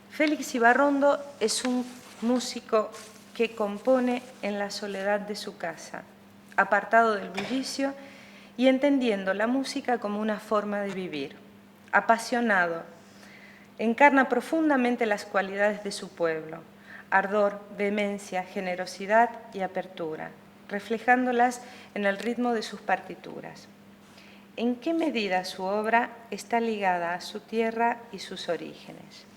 Félix Ibarrondo es un músico que compone en la soledad de su casa, apartado del bullicio y entendiendo la música como una forma de vivir. Apasionado, encarna profundamente las cualidades de su pueblo: ardor, vehemencia, generosidad y apertura, reflejándolas en el ritmo de sus partituras. ¿En qué medida su obra está ligada a su tierra y sus orígenes?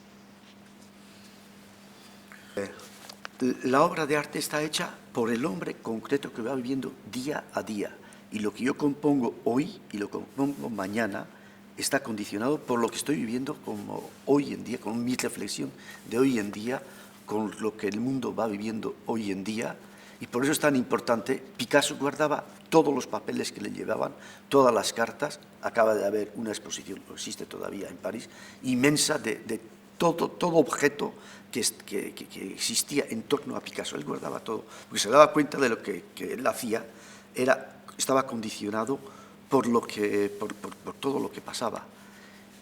La obra de arte está hecha por el hombre concreto que va viviendo día a día. Y lo que yo compongo hoy y lo que compongo mañana está condicionado por lo que estoy viviendo como hoy en día, con mi reflexión de hoy en día, con lo que el mundo va viviendo hoy en día. Y por eso es tan importante. Picasso guardaba todos los papeles que le llevaban, todas las cartas. Acaba de haber una exposición, existe todavía en París, inmensa de todo objeto que existía en torno a Picasso. Él guardaba todo, porque se daba cuenta de lo que él hacía estaba condicionado por todo lo que pasaba.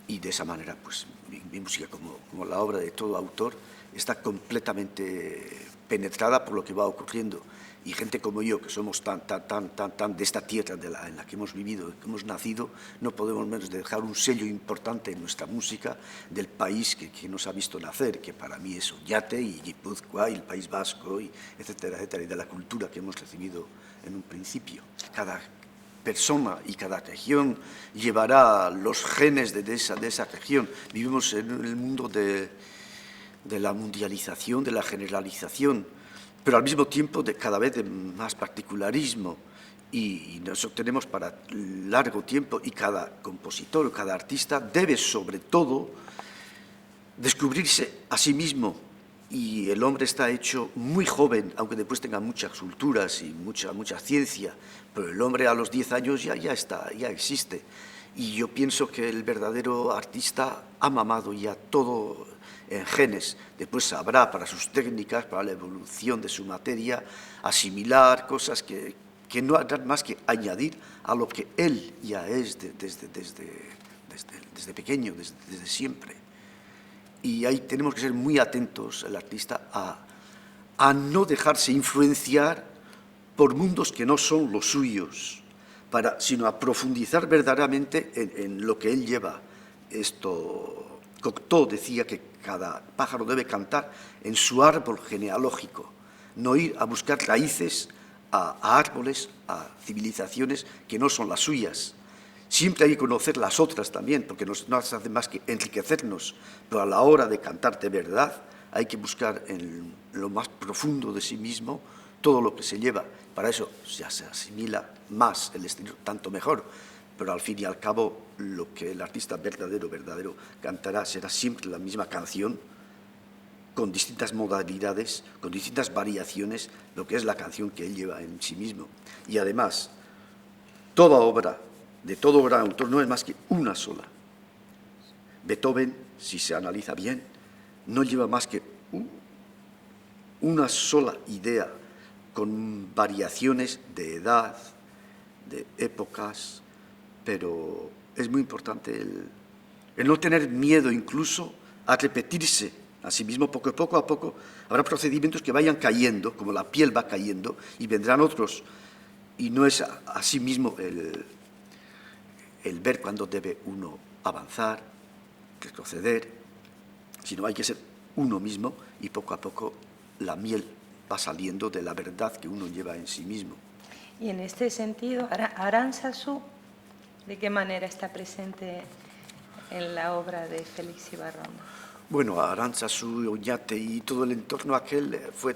Y de esa manera, pues, mi música, como la obra de todo autor, está completamente penetrada por lo que va ocurriendo. Y gente como yo, que somos tan de esta tierra en la que hemos vivido, que hemos nacido, no podemos menos de dejar un sello importante en nuestra música del país que nos ha visto nacer, que para mí es Oñate y Guipúzcoa y el País Vasco, y etcétera, etcétera, y de la cultura que hemos recibido en un principio. Cada persona y cada región llevará los genes de esa región. Vivimos en el mundo de la mundialización, de la generalización, pero al mismo tiempo de cada vez de más particularismo, y nosotros tenemos para largo tiempo, y cada compositor, cada artista debe sobre todo descubrirse a sí mismo. Y el hombre está hecho muy joven, aunque después tenga muchas culturas y mucha ciencia, pero el hombre a los 10 años ya existe. Y yo pienso que el verdadero artista ha mamado ya todo en genes. Después sabrá, para sus técnicas, para la evolución de su materia, asimilar cosas que no harán más que añadir a lo que él ya es desde pequeño, desde siempre. Y ahí tenemos que ser muy atentos, el artista, a no dejarse influenciar por mundos que no son los suyos, sino a profundizar verdaderamente en lo que él lleva. Cocteau decía que cada pájaro debe cantar en su árbol genealógico, no ir a buscar raíces a árboles, a civilizaciones que no son las suyas. Siempre hay que conocer las otras también, porque no hacen más que enriquecernos, pero a la hora de cantar de verdad hay que buscar en lo más profundo de sí mismo todo lo que se lleva. Para eso ya se asimila más el estilo, tanto mejor, pero al fin y al cabo lo que el artista verdadero cantará será siempre la misma canción, con distintas modalidades, con distintas variaciones, lo que es la canción que él lleva en sí mismo. Y además, toda obra de todo gran autor no es más que una sola. Beethoven, si se analiza bien, no lleva más que una sola idea, con variaciones de edad, de épocas, pero es muy importante el no tener miedo incluso a repetirse a sí mismo. Poco a poco habrá procedimientos que vayan cayendo, como la piel va cayendo, y vendrán otros, y no es a sí mismo el ver cuándo debe uno avanzar, retroceder, sino hay que ser uno mismo, y poco a poco la miel va saliendo de la verdad que uno lleva en sí mismo. Y en este sentido, Aránzazu, ¿de qué manera está presente en la obra de Félix Ibarrondo? Bueno, Aránzazu, Oñate y todo el entorno aquel fue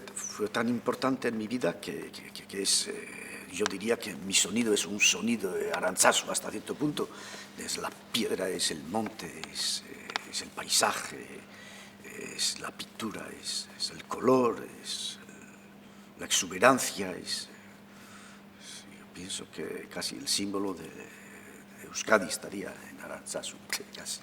tan importante en mi vida que es... yo diría que mi sonido es un sonido de Aránzazu hasta cierto punto. Es la piedra, es el monte, es el paisaje, es la pintura, es el color, es la exuberancia. Yo pienso que casi el símbolo de Euskadi estaría en Aránzazu, casi.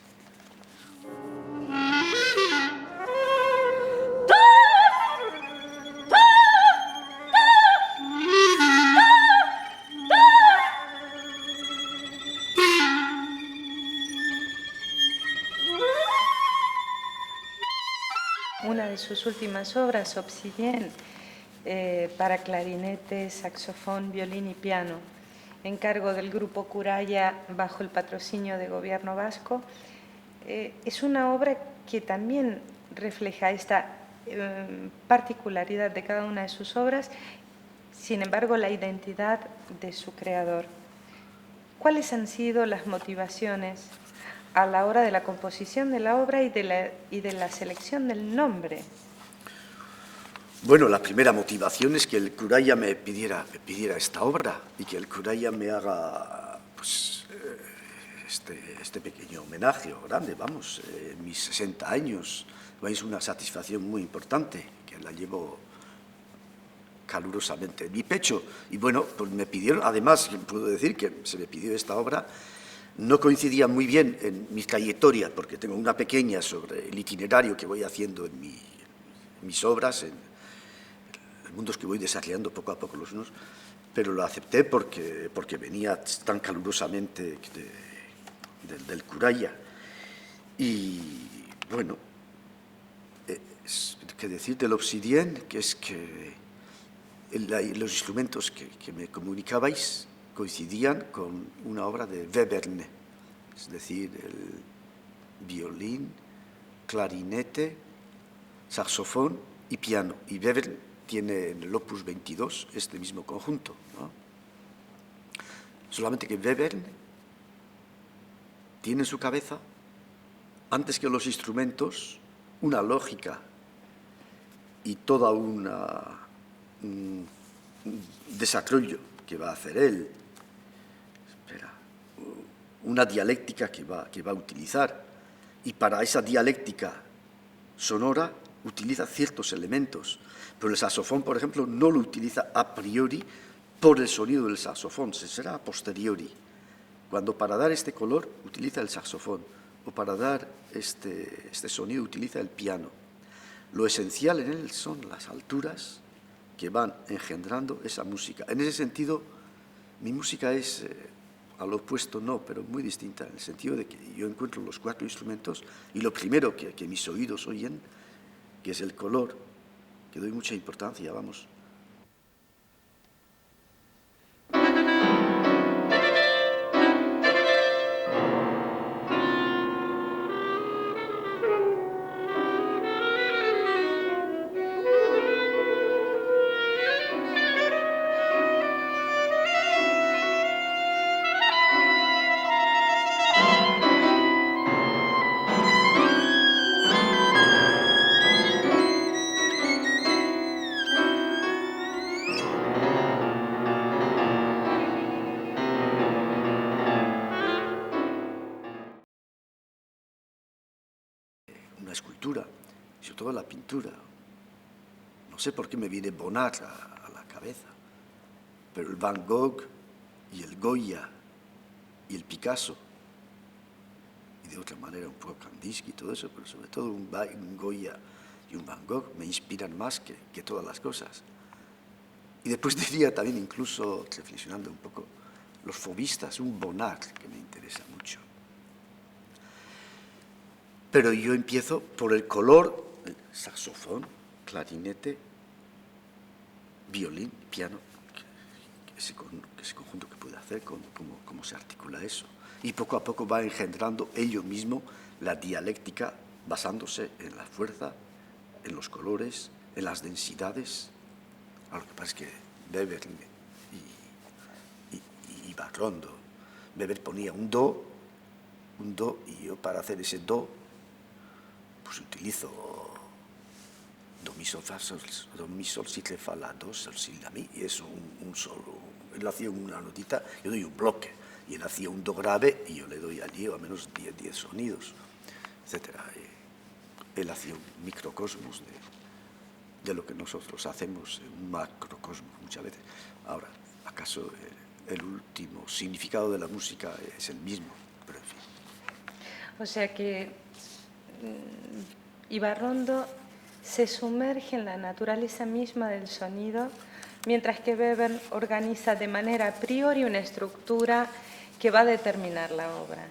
una de sus últimas obras, Obsidienne, para clarinete, saxofón, violín y piano, encargo del Grupo Curaya bajo el patrocinio del Gobierno vasco. Es una obra que también refleja esta particularidad de cada una de sus obras, sin embargo, la identidad de su creador. ¿Cuáles han sido las motivaciones a la hora de la composición de la obra y de la selección del nombre? Bueno, la primera motivación es que el Curaya me pidiera esta obra y que el Curaya me haga pues, este pequeño homenaje o grande, vamos, mis 60 años. Es una satisfacción muy importante que la llevo calurosamente en mi pecho. Y bueno, pues me pidieron, además, puedo decir que se me pidió esta obra, no coincidía muy bien en mi trayectoria, porque tengo una pequeña sobre el itinerario que voy haciendo en mis obras, en mundos que voy desarrollando poco a poco los unos, pero lo acepté porque venía tan calurosamente del Curaya. Y bueno, que decir del Obsidienne, que es que los instrumentos que me comunicabais coincidían con una obra de Webern, es decir, el violín, clarinete, saxofón y piano. Y Webern tiene en el Opus 22 este mismo conjunto, ¿no? Solamente que Webern tiene en su cabeza, antes que los instrumentos, una lógica y toda un desarrollo que va a hacer él, una dialéctica que va a utilizar, y para esa dialéctica sonora utiliza ciertos elementos, pero el saxofón, por ejemplo, no lo utiliza a priori por el sonido del saxofón, se será a posteriori, cuando para dar este color utiliza el saxofón, o para dar este sonido utiliza el piano. Lo esencial en él son las alturas que van engendrando esa música. En ese sentido, mi música es, al opuesto no, pero muy distinta, en el sentido de que yo encuentro los 4 instrumentos y lo primero que mis oídos oyen, que es el color, que doy mucha importancia, vamos. Una escultura, sobre todo la pintura. No sé por qué me viene Bonnat a la cabeza, pero el Van Gogh y el Goya y el Picasso, y de otra manera un poco Kandinsky y todo eso, pero sobre todo un Goya y un Van Gogh me inspiran más que todas las cosas. Y después diría también, incluso reflexionando un poco, los fauvistas, un Bonnat que me interesa mucho. Pero yo empiezo por el color, el saxofón, clarinete, violín, piano, ese conjunto que puede hacer, cómo se articula eso. Y poco a poco va engendrando ello mismo la dialéctica basándose en la fuerza, en los colores, en las densidades. A lo que pasa es que Weber y Barrondo, Weber ponía un do, y yo para hacer ese do, pues utilizo do, mi, sol, fa, sol, do, mi, sol, si, re, fa, la, do, sol, si, la, mi, y eso un solo. Él hacía una notita, yo doy un bloque, y él hacía un do grave, y yo le doy allí a menos 10 sonidos, etc. Él hacía un microcosmos de lo que nosotros hacemos, un macrocosmos muchas veces. Ahora, ¿acaso el último significado de la música es el mismo? Pero en fin. O sea que Ibarrondo se sumerge en la naturaleza misma del sonido, mientras que Weber organiza de manera a priori una estructura que va a determinar la obra.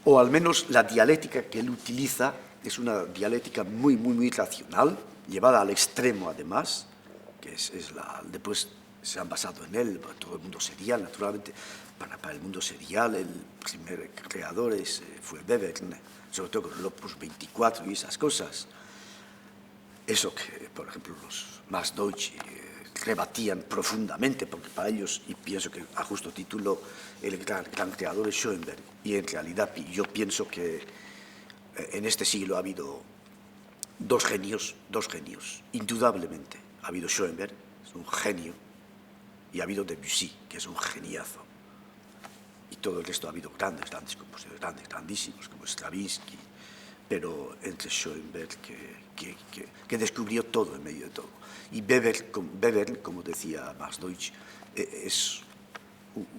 O al menos la dialéctica que él utiliza es una dialéctica muy, muy, muy racional, llevada al extremo además, que después se han basado en él, todo el mundo serial, naturalmente. Para el mundo serial, el primer creador fue Webern, sobre todo con el Opus 24 y esas cosas. Eso que, por ejemplo, los Max Deutsch rebatían profundamente, porque para ellos, y pienso que a justo título, el gran creador es Schoenberg. Y en realidad yo pienso que en este siglo ha habido dos genios, indudablemente. Ha habido Schoenberg, es un genio, y ha habido Debussy, que es un geniazo. Y todo el resto ha habido grandes compositores, grandísimos, como Stravinsky, pero entre Schoenberg, que descubrió todo en medio de todo. Y Webern, como decía Max Deutsch, es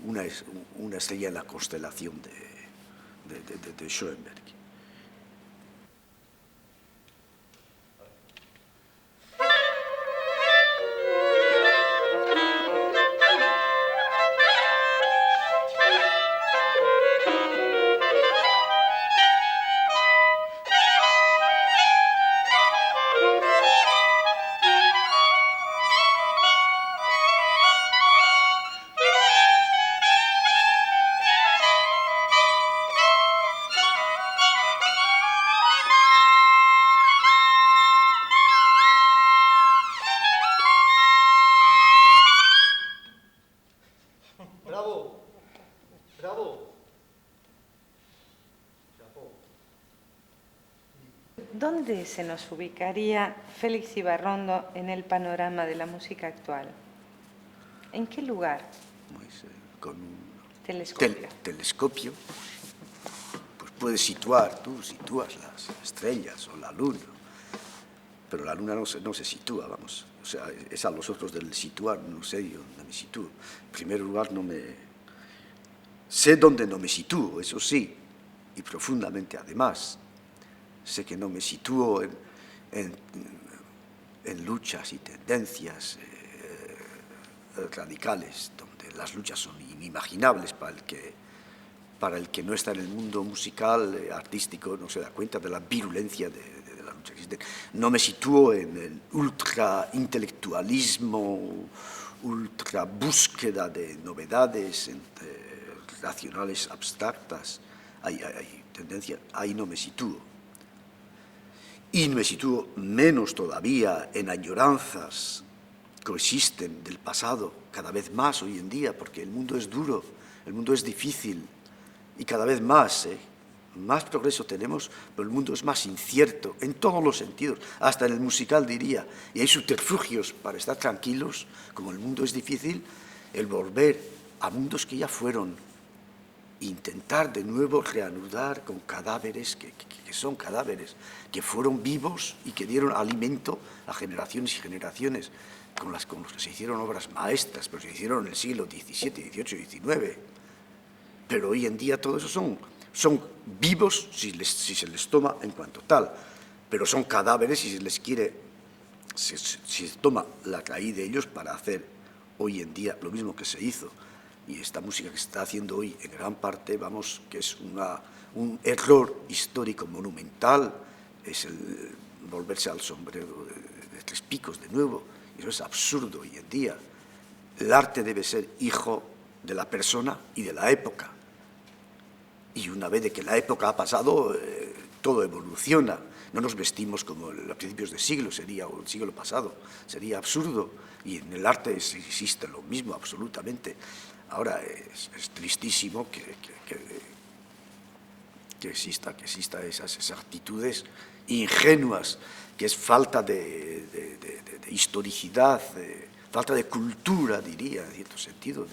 una estrella en la constelación de Schoenberg. ¿Dónde se nos ubicaría Félix Ibarrondo en el panorama de la música actual? ¿En qué lugar? Pues, con un telescopio. Pues puedes sitúas las estrellas o la luna, pero la luna no se sitúa, vamos. O sea, es a los otros del situar, no sé yo dónde me sitúo. En primer lugar, sé dónde no me sitúo, eso sí, y profundamente además. Sé que no me sitúo en luchas y tendencias radicales, donde las luchas son inimaginables para el que no está en el mundo musical, artístico, no se da cuenta de la virulencia de la lucha que existe. No me sitúo en el ultra intelectualismo, ultra búsqueda de novedades racionales abstractas. Hay tendencia, ahí no me sitúo. Y me sitúo menos todavía en añoranzas que existen del pasado, cada vez más hoy en día, porque el mundo es duro, el mundo es difícil, y cada vez más progreso tenemos, pero el mundo es más incierto en todos los sentidos, hasta en el musical diría, y hay subterfugios para estar tranquilos, como el mundo es difícil, el volver a mundos que ya fueron, intentar de nuevo reanudar con cadáveres que son cadáveres, que fueron vivos y que dieron alimento a generaciones y generaciones, con los que se hicieron obras maestras, pero se hicieron en el siglo XVII, XVIII, XIX. Pero hoy en día todo eso son vivos si se les toma en cuanto tal, pero son cadáveres si se les quiere, si se toma la raíz de ellos para hacer hoy en día lo mismo que se hizo. Y esta música que se está haciendo hoy, en gran parte, vamos, que es un error histórico monumental, es el volverse al sombrero de tres picos de nuevo. Eso es absurdo hoy en día. El arte debe ser hijo de la persona y de la época. Y una vez de que la época ha pasado, todo evoluciona. No nos vestimos como a principios de siglo, o el siglo pasado. Sería absurdo. Y en el arte existe lo mismo, absolutamente. Ahora es tristísimo que exista esas actitudes ingenuas, que es falta de historicidad, falta de cultura, diría, en cierto sentido,